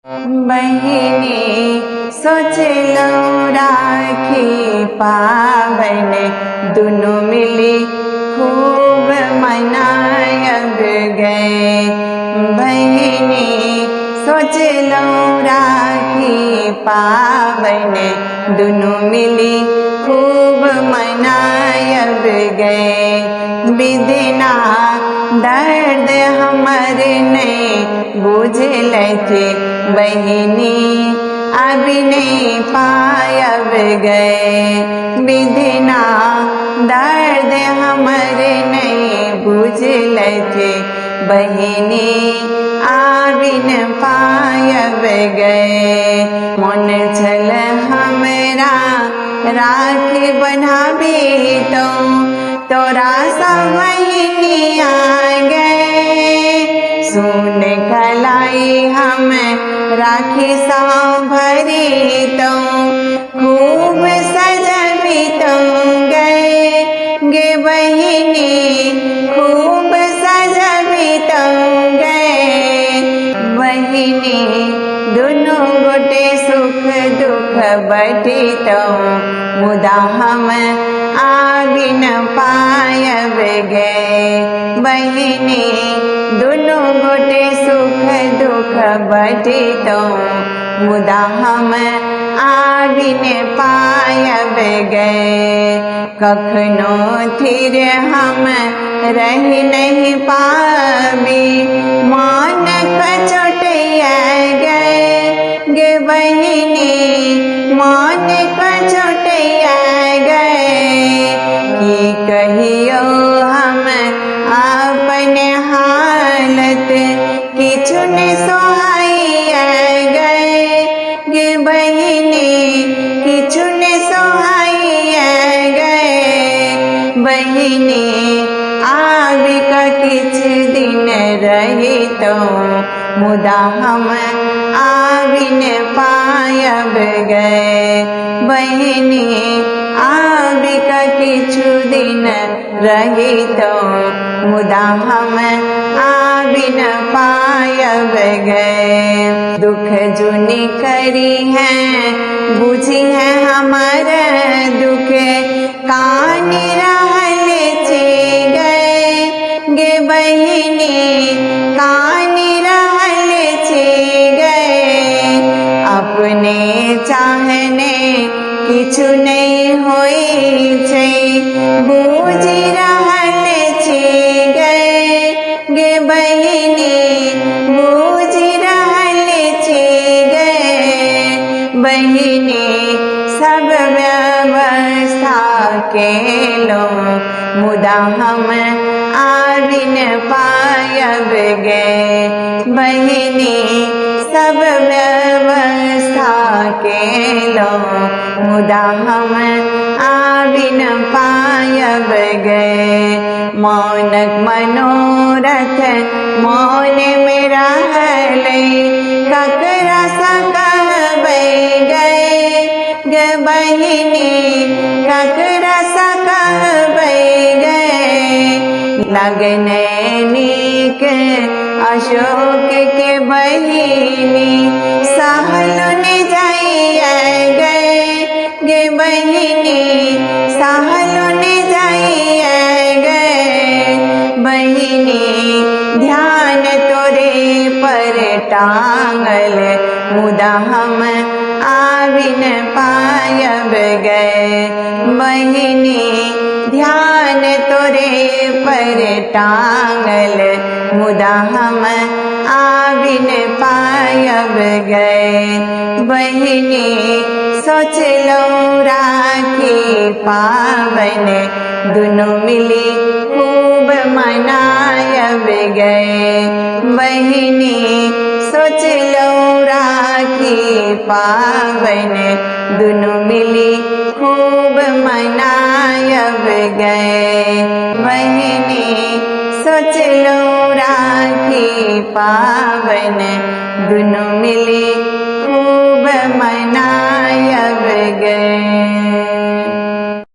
बहिनी सोच लो राखी पावन दुनु मिली खूब मनायब गए। बहिनी सोच लो राखी पावन दुनु मिली खूब मनायब गए। बिदना दर्द हमारे नहीं बुझल थे बहिनी अभी नहीं पायब गए। बिदना दर्द हमारे नहीं बुझल थे बहिनी अभी न पायब गए। मन छल हमरा राखी बन्हाबी तोरा सब बहिनी आ गए। सुन कलाई हम राखी सा भरी खूब सजबी गए। गे बहिनी खूब सजबी गए। बहिनी दुनु गोटे सुख दुख बटी मुदा हम आबी न पायब गए। बहिनी दुनु गोटे सुख दुख बटी मुदा हम आबी न पायब गए। कखनो थिर हम रह नहीं पाबी मान कचोटिया गए। गे बहिनी मान कचोटिया गए। की कहियो हम अपन हालत किछु न सोहाइया गए। गे बहिनी किछु न सोहाइया गए। बहिनी आबी का किछ दिन रही मुदा हम आबी न पायब गए। बहिनी आबी का किछु दिन रही मुदा हम आबी न पायब गए। दुख जुनी करी है बुझी है हमारा दुख कानी रहल चे गए। गे बहिनी कानी रहल चे गए। अपने चाहने किछु नहीं होई छे बूझी रहल चे गए। गे बहिनी बूझी रहल चे गए। बहिनी सब व्यवस्था केलो मुदा हम आबी न पायब गए। बहिनी सब व्यवस्था केलो मुदा हम आबी न पायब गए। मौनक मनोरथ मौन में रहले ककरा सा कहबै गए। गे बहिनी ककरा सा कहबै गए। लगने नीक अशोक के बहिनी सहलो ने जाइया गए। गे बहिनी सहलो ने जाइया गए। बहिनी ध्यान तोरे पर टांगल मुदा हम आबी न पायब गए। बहिनी ध्यान तोरे पर टांगल मुदा हम आबी न पायब गए। बहिनी सोच लो राखी पावन दुनु मिली खूब मनायब गए। बहिनी सोच लो राखी पावन दुनु मिली खूब मनायब गए। बहिनी सोच लो राखी पावन दुनु मिली